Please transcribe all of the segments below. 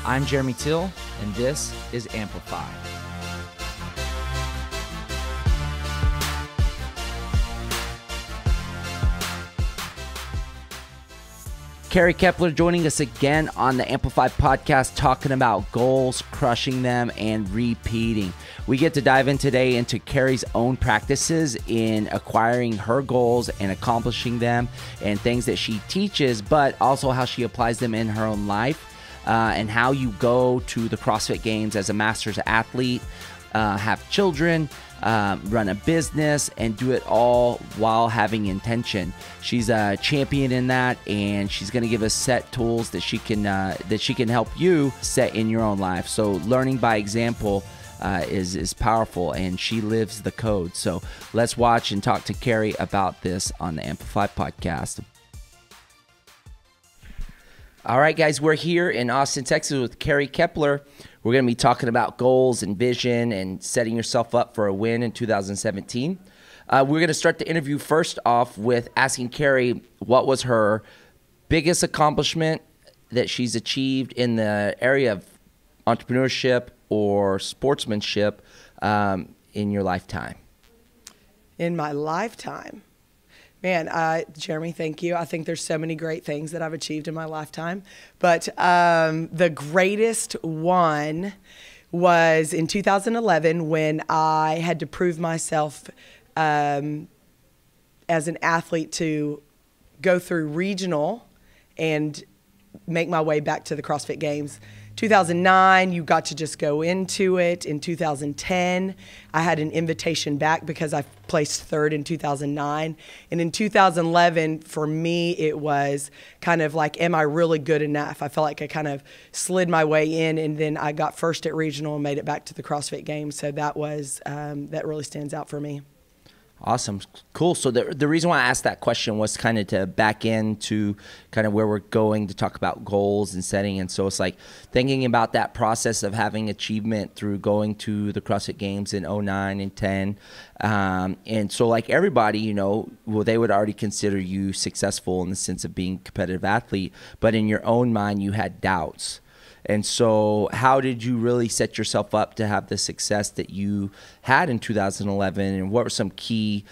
I'm Jeremy Till, and this is Amplify. Carey Kepler joining us again on the Amplify podcast, talking about goals, crushing them, and repeating. We get to dive in today into Carey's own practices in acquiring her goals and accomplishing them, and things that she teaches, but also how she applies them in her own life, and how you go to the CrossFit Games as a master's athlete, have children, run a business, and do it all while having intention. She's a champion in that, and she's going to give us set tools that she can help you set in your own life. So learning by example is powerful, and she lives the code. So let's watch and talk to Carey about this on the Amplify podcast. All right, guys, we're here in Austin, Texas with Carey Kepler. We're going to be talking about goals and vision and setting yourself up for a win in 2017. We're going to start the interview first off with asking Carey what was her biggest accomplishment that she's achieved in the area of entrepreneurship or sportsmanship in your lifetime. In my lifetime? Man, Jeremy, thank you. I think there's so many great things that I've achieved in my lifetime. But the greatest one was in 2011 when I had to prove myself as an athlete to go through regional and make my way back to the CrossFit Games. 2009, you got to just go into it. In 2010, I had an invitation back because I placed third in 2009. And in 2011, for me, it was kind of like, am I really good enough? I felt like I kind of slid my way in, and then I got first at regional and made it back to the CrossFit Games. So that was, that really stands out for me. Awesome. Cool. So the reason why I asked that question was kind of to back into kind of where we're going to talk about goals and setting. And so it's like thinking about that process of having achievement through going to the CrossFit Games in 09 and 10. And so like everybody, you know, well, they would already consider you successful in the sense of being a competitive athlete, but in your own mind, you had doubts. And so how did you really set yourself up to have the success that you had in 2011? And what were some key,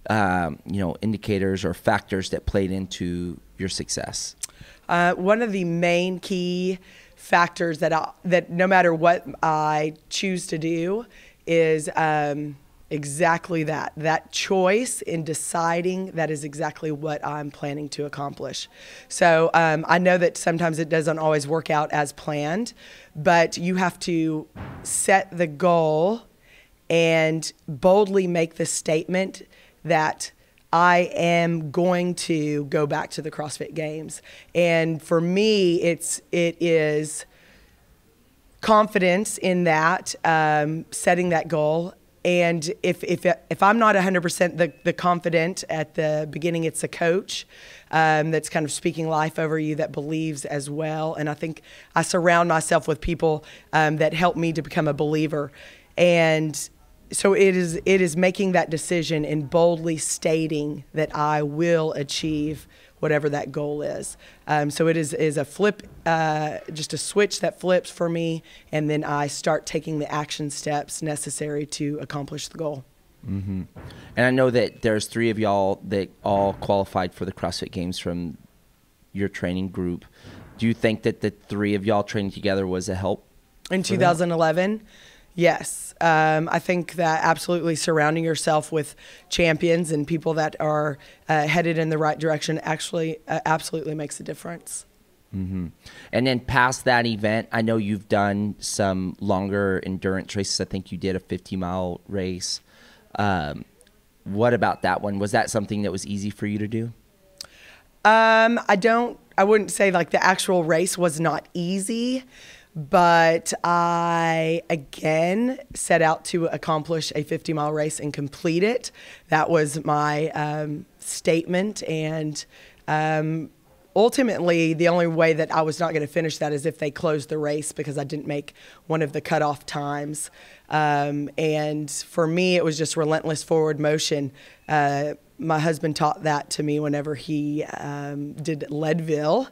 indicators or factors that played into your success? One of the main key factors that no matter what I choose to do is exactly that choice in deciding that is exactly what I'm planning to accomplish. So I know that sometimes it doesn't always work out as planned, but you have to set the goal and boldly make the statement that I am going to go back to the CrossFit Games. And for me, it is confidence in that, setting that goal. And if I'm not 100% the confident at the beginning, it's a coach that's kind of speaking life over you that believes as well. And I think I surround myself with people that help me to become a believer. And so it is making that decision and boldly stating that I will achieve whatever that goal is. So it is a flip, just a switch that flips for me, and then I start taking the action steps necessary to accomplish the goal. Mm-hmm. And I know that there's three of y'all that all qualified for the CrossFit Games from your training group. Do you think that the three of y'all training together was a help? In 2011? Yes. I think that absolutely surrounding yourself with champions and people that are headed in the right direction actually absolutely makes a difference. Mm-hmm. And then past that event, I know you've done some longer endurance races. I think you did a 50-mile race. What about that one? Was that something that was easy for you to do? I wouldn't say like the actual race was not easy, but I, again, set out to accomplish a 50-mile race and complete it. That was my statement. And ultimately, the only way that I was not going to finish that is if they closed the race, because I didn't make one of the cutoff times. And for me, it was just relentless forward motion. My husband taught that to me whenever he did Leadville.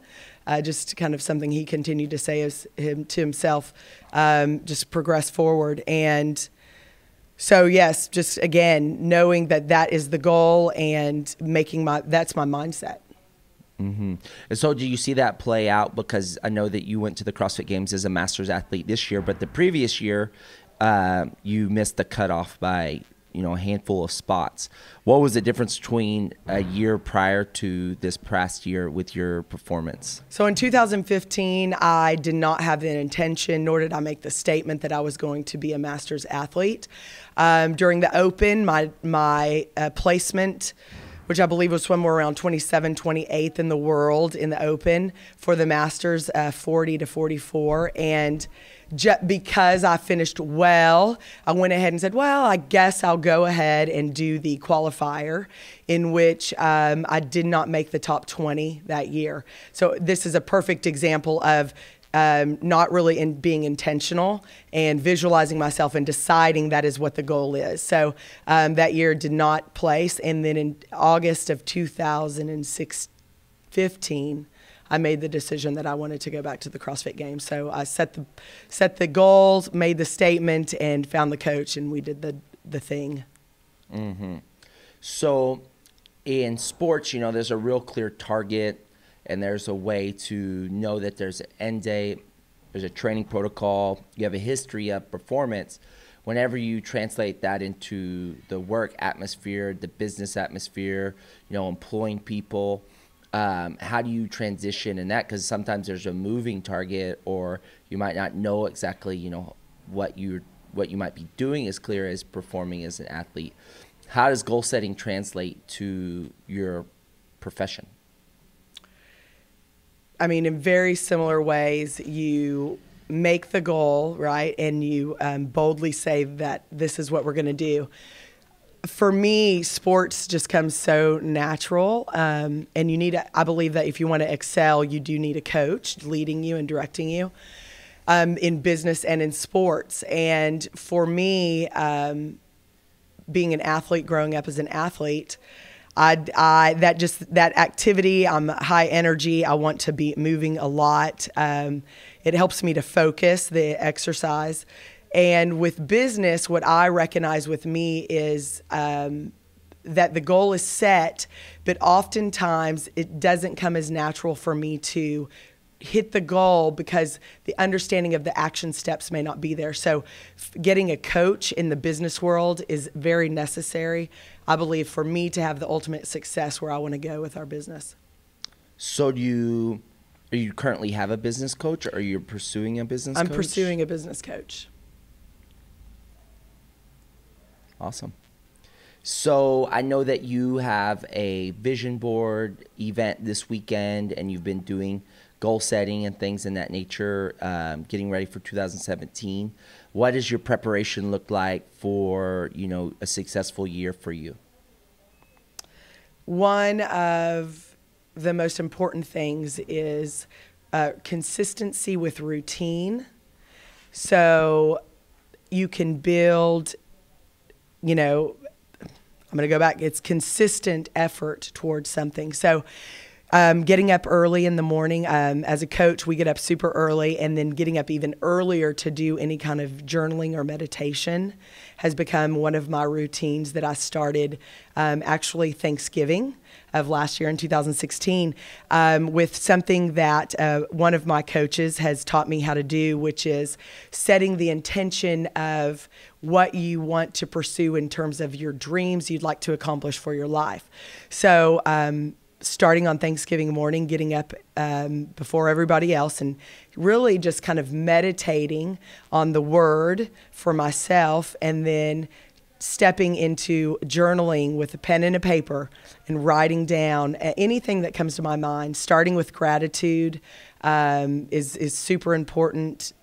just kind of something he continued to say to himself, just progress forward. And so, yes, just again, knowing that that is the goal and that's my mindset. Mm-hmm. And so do you see that play out? Because I know that you went to the CrossFit Games as a master's athlete this year, but the previous year you missed the cutoff by a handful of spots. What was the difference between a year prior to this past year with your performance? So in 2015, I did not have the intention, nor did I make the statement that I was going to be a master's athlete. During the Open, my placement, which I believe was somewhere around 28th in the world in the Open for the Masters, 40 to 44. And because I finished well, I went ahead and said, well, I guess I'll go ahead and do the qualifier, in which I did not make the top 20 that year. So this is a perfect example of not really being intentional and visualizing myself and deciding that is what the goal is. So that year did not place. And then in August of 2015, I made the decision that I wanted to go back to the CrossFit Games. So I set the goals, made the statement, and found the coach, and we did the thing. Mm-hmm. So in sports, there's a real clear target, and there's a way to know that there's an end date, there's a training protocol, you have a history of performance. Whenever you translate that into the work atmosphere, the business atmosphere, employing people, how do you transition in that? Because sometimes there's a moving target, or you might not know exactly, what you might be doing as clear as performing as an athlete. How does goal setting translate to your profession? I mean, in very similar ways, you make the goal, right? And you boldly say that this is what we're going to do. For me, sports just comes so natural. And I believe that if you want to excel, you do need a coach leading you and directing you in business and in sports. And for me, being an athlete, growing up as an athlete, that activity, I'm high energy. I want to be moving a lot. It helps me to focus, the exercise. And with business, what I recognize with me is that the goal is set, but oftentimes it doesn't come as natural for me to hit the goal because the understanding of the action steps may not be there. So getting a coach in the business world is very necessary, I believe, for me to have the ultimate success where I want to go with our business. So do you currently have a business coach, or are you pursuing a business coach? I'm pursuing a business coach. Awesome. So I know that you have a vision board event this weekend, and you've been doing goal setting and things in that nature, getting ready for 2017. What does your preparation look like for, a successful year for you? One of the most important things is consistency with routine. So you can build, I'm going to go back. It's consistent effort towards something. So getting up early in the morning. As a coach, we get up super early, and then getting up even earlier to do any kind of journaling or meditation has become one of my routines that I started actually Thanksgiving of last year in 2016 with something that one of my coaches has taught me how to do, which is setting the intention of what you want to pursue in terms of your dreams you'd like to accomplish for your life. So starting on Thanksgiving morning, getting up before everybody else and really just kind of meditating on the word for myself, and then stepping into journaling with a pen and a paper and writing down anything that comes to my mind. Starting with gratitude is super important,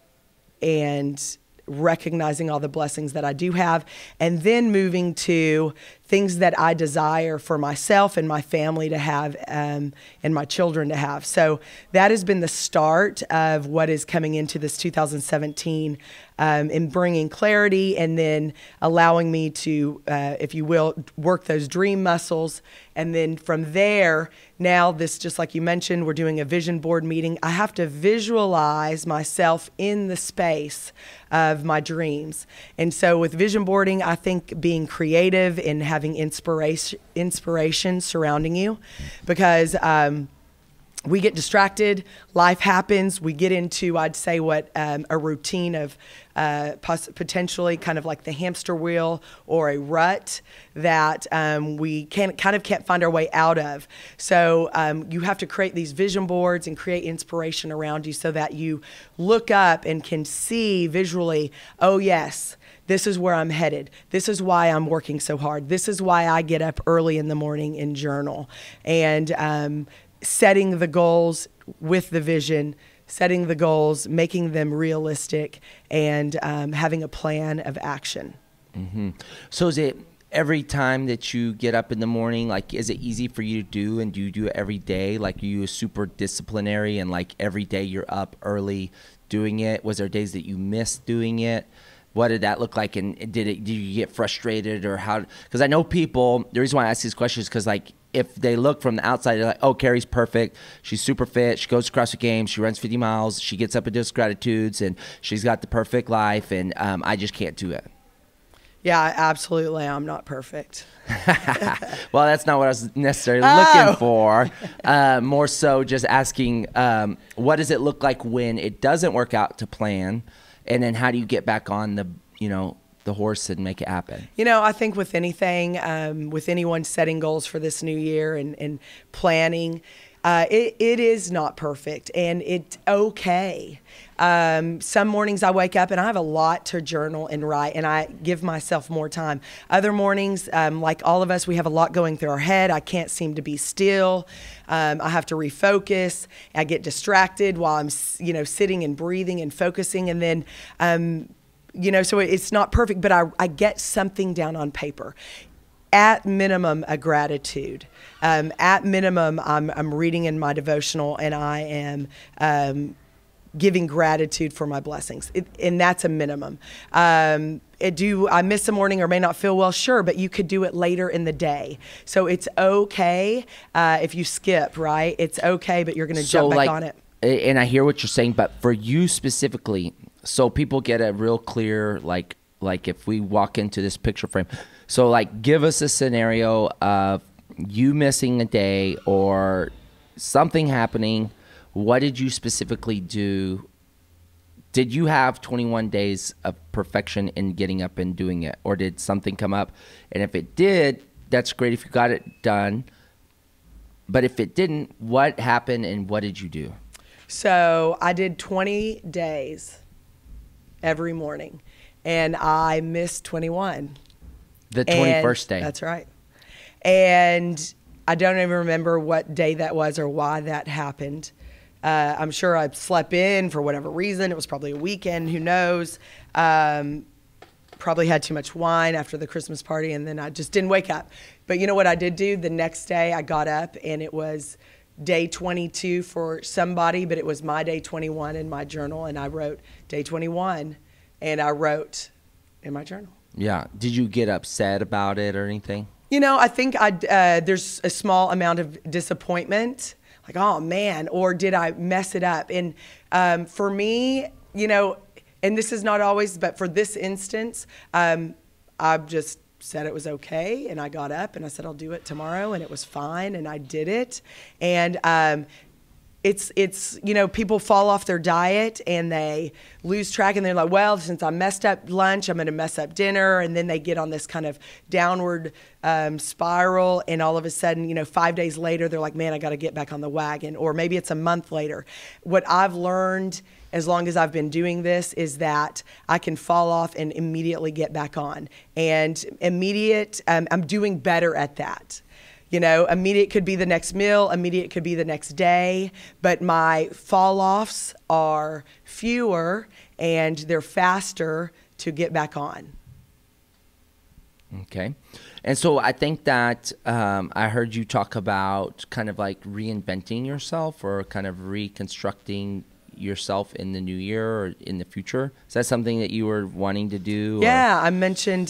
and recognizing all the blessings that I do have, and then moving to things that I desire for myself and my family to have, and my children to have. So that has been the start of what is coming into this 2017, in bringing clarity and then allowing me to, if you will, work those dream muscles. And then from there, now this, just like you mentioned, we're doing a vision board meeting. I have to visualize myself in the space of my dreams. And so with vision boarding, I think being creative and having inspiration surrounding you, because we get distracted, life happens, we get into, I'd say, what a routine of potentially kind of like the hamster wheel or a rut that we can't find our way out of. So you have to create these vision boards and create inspiration around you so that you look up and can see visually, oh yes, this is where I'm headed. This is why I'm working so hard. This is why I get up early in the morning and journal. And setting the goals with the vision, setting the goals, making them realistic, and having a plan of action. Mm-hmm. So is it every time that you get up in the morning, like, is it easy for you to do, and do you do it every day? Like, are you a super disciplinary and like every day you're up early doing it? Was there days that you missed doing it? What did that look like? And did you get frustrated, or how? Because I know people, the reason why I ask these questions is because, like, if they look from the outside, they're like, oh, Carey's perfect. She's super fit. She goes to CrossFit Games. She runs 50 miles. She gets up and does gratitudes, and she's got the perfect life, and I just can't do it. Yeah, absolutely. I'm not perfect. Well, that's not what I was necessarily looking for. More so just asking, what does it look like when it doesn't work out to plan? And then how do you get back on the horse and make it happen? I think with anything, with anyone setting goals for this new year and planning, it is not perfect, and it's okay. Some mornings I wake up and I have a lot to journal and write, and I give myself more time. Other mornings, like all of us, we have a lot going through our head. I can't seem to be still. I have to refocus. I get distracted while I'm, sitting and breathing and focusing. And then, so it's not perfect, but I get something down on paper. At minimum, a gratitude. At minimum, I'm reading in my devotional, and I am giving gratitude for my blessings. And that's a minimum. I miss a morning or may not feel well? Sure, but you could do it later in the day. So it's okay if you skip, right? It's okay, but you're going to jump back on it. And I hear what you're saying, but for you specifically, so people get a real clear, like if we walk into this picture frame. So like, give us a scenario of you missing a day or something happening. What did you specifically do? Did you have 21 days of perfection in getting up and doing it? Or did something come up? And if it did, that's great if you got it done. But if it didn't, what happened and what did you do? So I did 20 days every morning, and I missed 21. The 21st day. That's right. And I don't even remember what day that was or why that happened. I'm sure I slept in for whatever reason. It was probably a weekend. Who knows? Probably had too much wine after the Christmas party, and then I just didn't wake up. But you know what I did do? The next day I got up, and it was day 22 for somebody, but it was my day 21 in my journal, and I wrote day 21, and I wrote in my journal. Yeah. Did you get upset about it or anything? I think there's a small amount of disappointment, like, oh man, or did I mess it up? And for me, and this is not always, but for this instance, I just said it was okay, and I got up and I said I'll do it tomorrow, and it was fine, and I did it. And it's people fall off their diet and they lose track, and they're like, well, since I messed up lunch, I'm going to mess up dinner, and then they get on this kind of downward spiral, and all of a sudden, 5 days later, they're like, man, I got to get back on the wagon. Or maybe it's a month later. What I've learned as long as I've been doing this is that I can fall off and immediately get back on. And I'm doing better at that. Immediate could be the next meal, immediate could be the next day, but my fall-offs are fewer and they're faster to get back on. Okay. And so I think that I heard you talk about kind of like reinventing yourself or kind of reconstructing yourself in the new year or in the future. Is that something that you were wanting to do? Yeah, I mentioned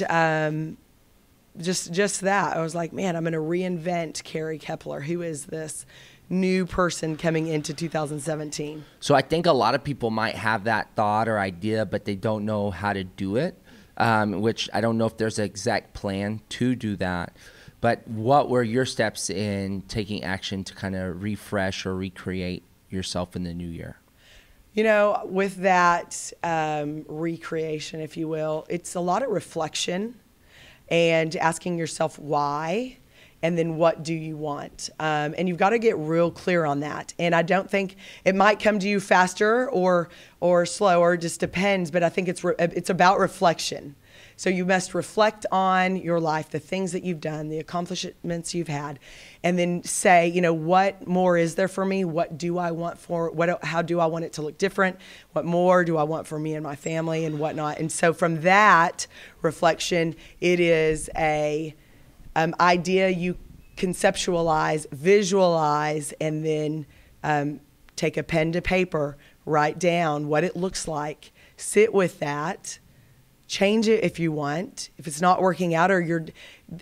just that. I was like, man, I'm going to reinvent Carey Kepler, who is this new person coming into 2017. So I think a lot of people might have that thought or idea, but they don't know how to do it, which I don't know if there's an exact plan to do that. But what were your steps in taking action to kind of refresh or recreate yourself in the new year? You know, with that recreation, if you will, it's a lot of reflection and asking yourself why, and then what do you want? And you've got to get real clear on that. And I don't think it might come to you faster or slower, it just depends. But I think it's about reflection. So you must reflect on your life, the things that you've done, the accomplishments you've had, and then say, you know, what more is there for me? What do I want how do I want it to look different? What more do I want for me and my family and whatnot? And so from that reflection, it is a idea you conceptualize, visualize, and then take a pen to paper, write down what it looks like, sit with that. Change it if you want. If it's not working out, or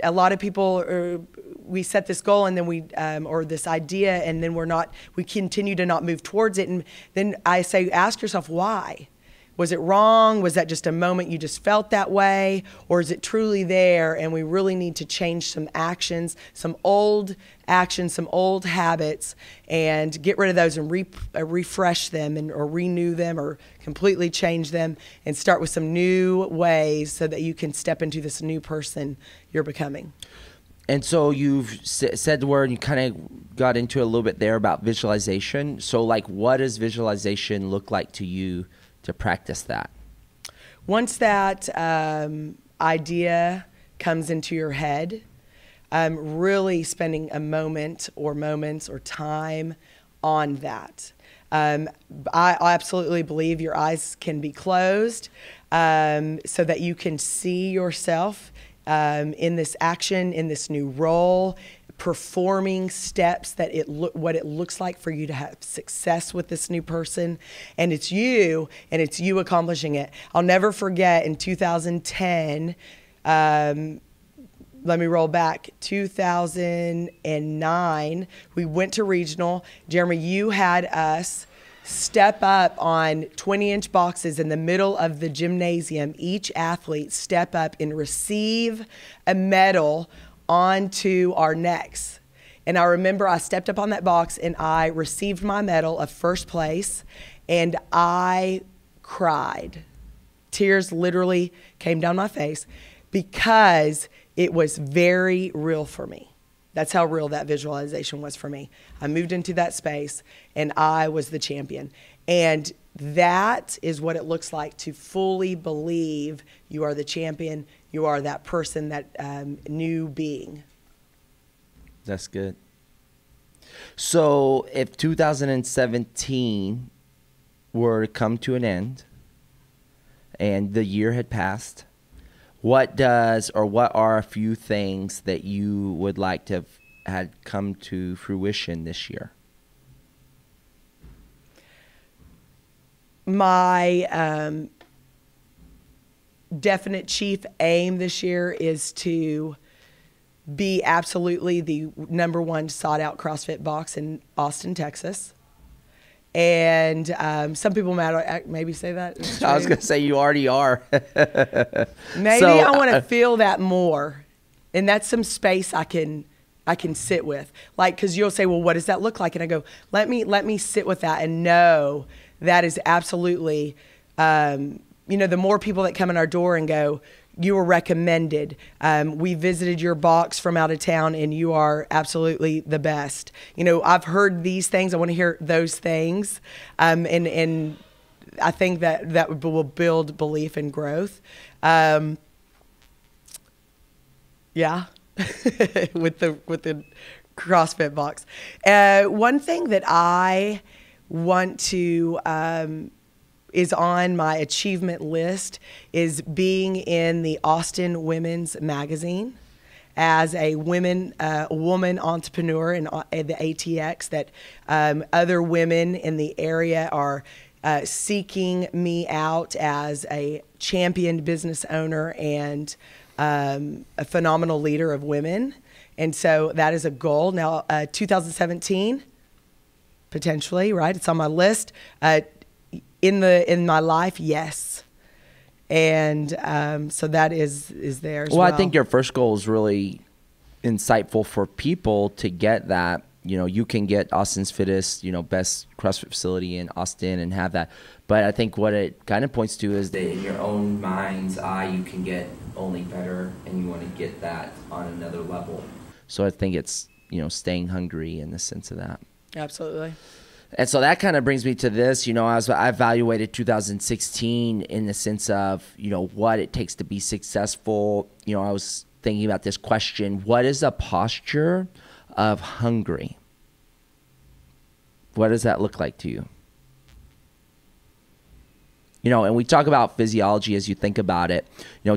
a lot of people, we set this goal and then or this idea, and then we continue to not move towards it. And then I say, ask yourself why. Was it wrong? Was that just a moment you just felt that way? Or is it truly there and we really need to change some actions, some old actions, some old habits, and get rid of those and refresh them or renew them or completely change them and start with some new ways so that you can step into this new person you're becoming. And so you've said the word, you kind of got into it a little bit there about visualization. So like, what does visualization look like to you to practice that? Once that idea comes into your head, really spending a moment or moments or time on that. I absolutely believe your eyes can be closed so that you can see yourself in this action, in this new role, performing steps that what it looks like for you to have success with this new person, and it's you accomplishing it. I'll never forget in 2010, let me roll back, 2009, we went to regional. Jeremy, you had us step up on 20-inch boxes in the middle of the gymnasium. Each athlete step up and receive a medal onto our necks. And I remember I stepped up on that box and I received my medal of first place, and I cried. Tears literally came down my face because it was very real for me. That's how real that visualization was for me. I moved into that space and I was the champion. And that is what it looks like to fully believe you are the champion. You are that person, that new being. That's good. So if 2017 were to come to an end and the year had passed, what are a few things that you would like to have had come to fruition this year? My definite chief aim this year is to be absolutely the #1 sought out CrossFit box in Austin, Texas. And some people might maybe say that. I was going to say you already are. Maybe so, I want to feel that more. And that's some space I can sit with. Like, because you'll say, well, what does that look like? And I go, let me sit with that and know that is absolutely, the more people that come in our door and go, you were recommended. We visited your box from out of town and you are absolutely the best. I've heard these things. I want to hear those things. And I think that will build belief and growth. Yeah. with the CrossFit box. One thing that I want to is on my achievement list is being in the Austin Women's Magazine as a woman entrepreneur in the ATX, that other women in the area are seeking me out as a championed business owner and a phenomenal leader of women. And so that is a goal. Now, 2017, potentially, right? It's on my list. In my life, yes. And so that is there as well. Well, I think your first goal is really insightful for people to get that. You know, you can get Austin's fittest, best CrossFit facility in Austin and have that. But I think what it kind of points to is that in your own mind's eye, you can get only better, and you want to get that on another level. So I think it's, staying hungry in the sense of that. Absolutely. And so that kind of brings me to this, I evaluated 2016 in the sense of, what it takes to be successful. I was thinking about this question: what is a posture of hungry? What does that look like to you? And we talk about physiology as you think about it.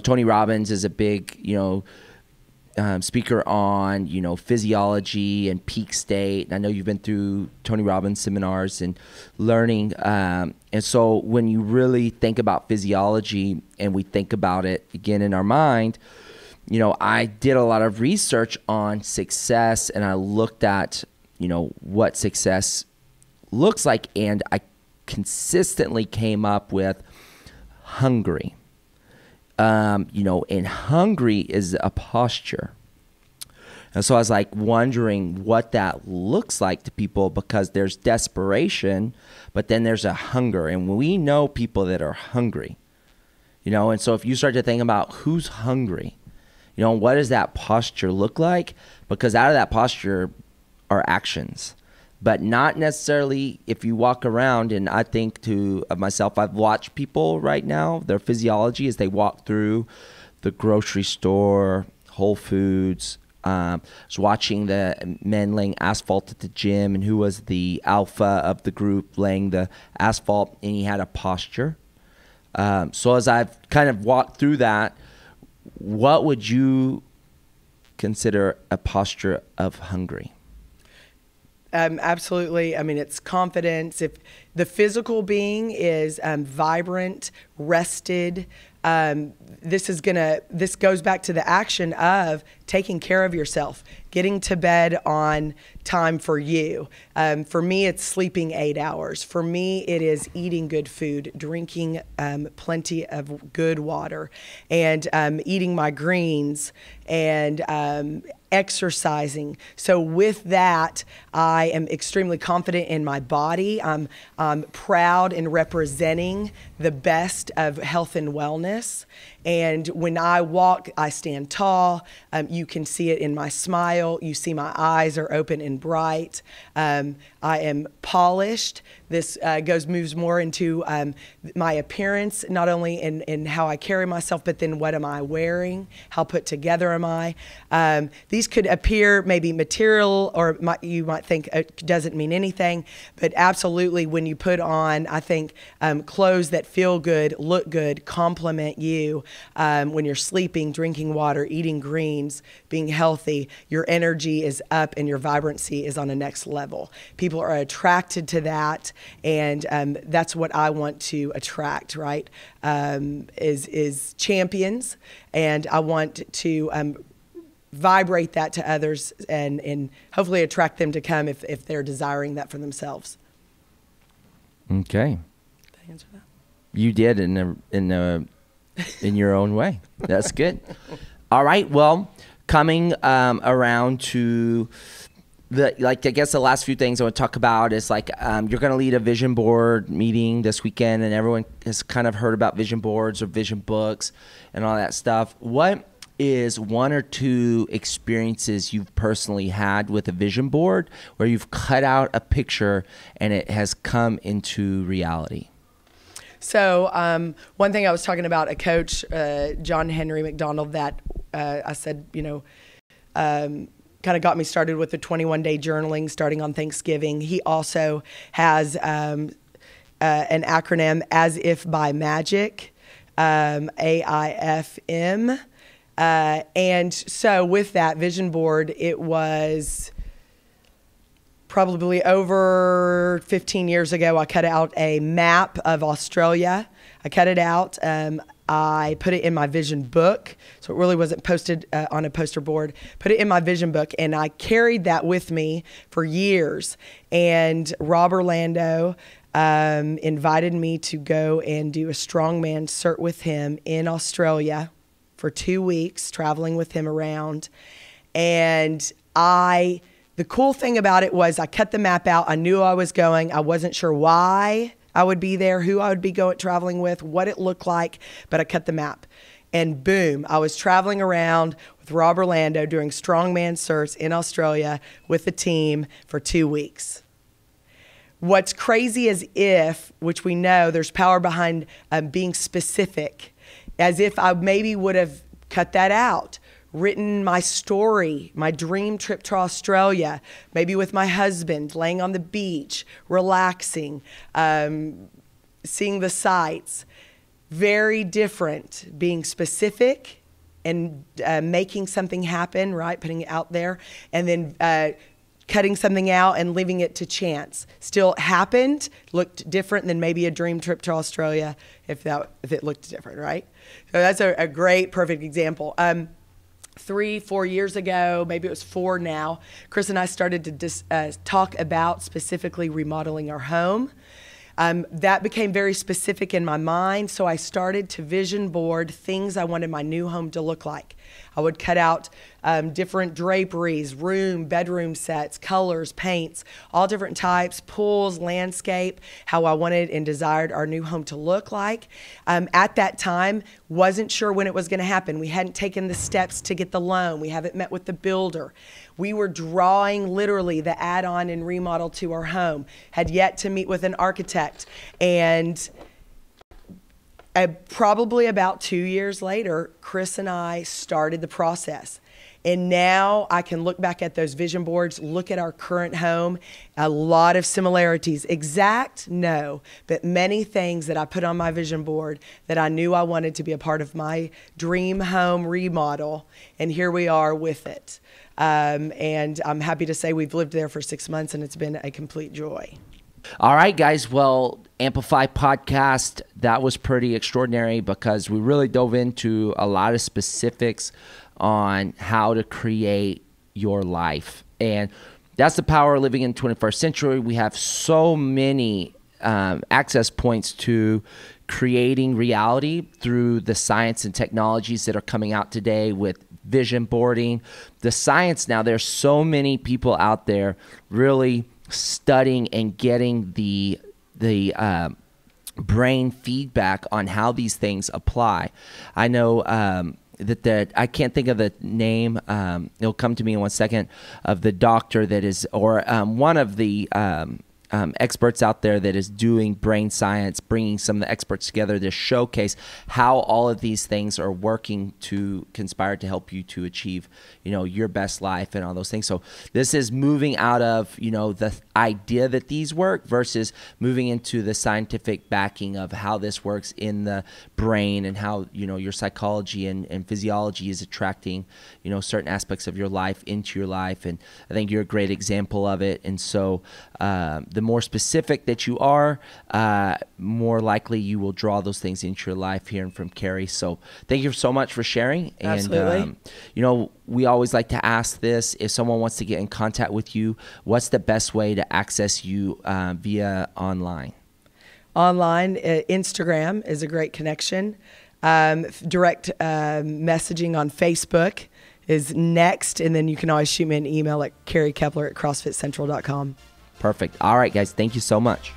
Tony Robbins is a big, speaker on, physiology and peak state. And I know you've been through Tony Robbins seminars and learning. And so when you really think about physiology and we think about it again in our mind, I did a lot of research on success, and I looked at, what success looks like, and I consistently came up with hungry. And hungry is a posture. And so I was like wondering what that looks like to people, because there's desperation, but then there's a hunger. And we know people that are hungry, and so if you start to think about who's hungry, what does that posture look like? Because out of that posture are actions, but not necessarily if you walk around. And I think of myself, I've watched people right now, their physiology as they walk through the grocery store, Whole Foods. I was watching the men laying asphalt at the gym, and who was the alpha of the group laying the asphalt, and he had a posture. So as I've kind of walked through that, what would you consider a posture of hungry? Absolutely. I mean, it's confidence. If the physical being is vibrant, rested, this goes back to the action of taking care of yourself, getting to bed on time for you. For me, it's sleeping 8 hours. For me, it is eating good food, drinking plenty of good water, and eating my greens, and exercising. So with that, I am extremely confident in my body. I'm proud in representing the best of health and wellness. And when I walk, I stand tall. You can see it in my smile. You see my eyes are open and bright. I am polished. This moves more into my appearance, not only in how I carry myself, but then what am I wearing? How put together am I? These could appear maybe material, or you might think it doesn't mean anything, but absolutely when you put on, I think, clothes that feel good, look good, compliment you, when you're sleeping, drinking water, eating greens, being healthy, your energy is up and your vibrancy is on a next level. People are attracted to that, and that's what I want to attract, right? Is champions, and I want to vibrate that to others, and hopefully attract them to come if they're desiring that for themselves. Okay. Did I answer that? You did in your own way. That's good. All right. Well, coming around to I guess the last few things I want to talk about is you're going to lead a vision board meeting this weekend, and everyone has kind of heard about vision boards or vision books and all that stuff. What is one or two experiences you've personally had with a vision board where you've cut out a picture and it has come into reality? So one thing I was talking about, a coach, John Henry McDonald, that I said, kind of got me started with the 21-day journaling starting on Thanksgiving. He also has an acronym, as if by magic, AIFM. And so with that vision board, it was probably over 15 years ago, I cut out a map of Australia. I cut it out. I put it in my vision book, so it really wasn't posted on a poster board. Put it in my vision book, and I carried that with me for years. And Rob Orlando invited me to go and do a strongman cert with him in Australia for 2 weeks, traveling with him around. And the cool thing about it was I cut the map out. I knew I was going. I wasn't sure why I would be there, who I would be traveling with, what it looked like, but I cut the map. And boom, I was traveling around with Rob Orlando doing strongman certs in Australia with the team for 2 weeks. What's crazy is which we know there's power behind being specific, as if I maybe would have cut that out, written my story, my dream trip to Australia, maybe with my husband, laying on the beach, relaxing, seeing the sights. Very different being specific and making something happen, right? Putting it out there, and then cutting something out and leaving it to chance. Still happened, looked different than maybe a dream trip to Australia if it looked different, right? So that's a great, perfect example. 3-4 years ago, maybe it was 4 now, Chris and I started to talk about specifically remodeling our home. That became very specific in my mind, so I started to vision board things I wanted my new home to look like. I would cut out different draperies, bedroom sets, colors, paints, all different types, pools, landscape, how I wanted and desired our new home to look like. At that time, wasn't sure when it was going to happen. We hadn't taken the steps to get the loan. We haven't met with the builder. We were drawing literally the add-on and remodel to our home, had yet to meet with an architect. And probably about 2 years later, Chris and I started the process. And now I can look back at those vision boards, look at our current home, a lot of similarities. Exact? No, but many things that I put on my vision board that I knew I wanted to be a part of my dream home remodel. And here we are with it. And I'm happy to say we've lived there for 6 months, and it's been a complete joy. All right, guys. Well, Amplify podcast, that was pretty extraordinary because we really dove into a lot of specifics on how to create your life. And that's the power of living in the 21st century. We have so many access points to creating reality through the science and technologies that are coming out today with vision boarding. The science now, there's so many people out there really studying and getting the brain feedback on how these things apply. I know that I can't think of the name. It'll come to me in 1 second, of the doctor that is, or one of the experts out there that is doing brain science, bringing some of the experts together to showcase how all of these things are working to conspire to help you to achieve, your best life and all those things. So this is moving out of, the idea that these work versus moving into the scientific backing of how this works in the brain and how, your psychology and physiology is attracting, certain aspects of your life into your life. And I think you're a great example of it. And so the more specific that you are, more likely you will draw those things into your life, hearing from Carey. So thank you so much for sharing. Absolutely. And, we always like to ask this: if someone wants to get in contact with you, what's the best way to access you via online? Online, Instagram is a great connection. Direct messaging on Facebook is next. And then you can always shoot me an email at careykepler@crossfitcentral.com. Perfect. All right, guys. Thank you so much.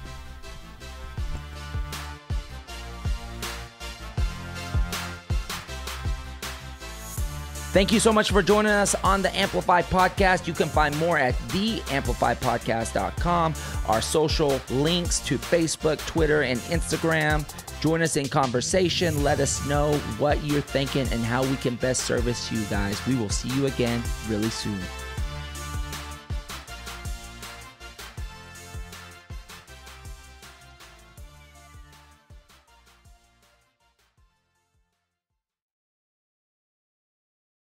Thank you so much for joining us on the Amplify podcast. You can find more at theamplifypodcast.com. Our social links to Facebook, Twitter, and Instagram. Join us in conversation. Let us know what you're thinking and how we can best service you guys. We will see you again really soon.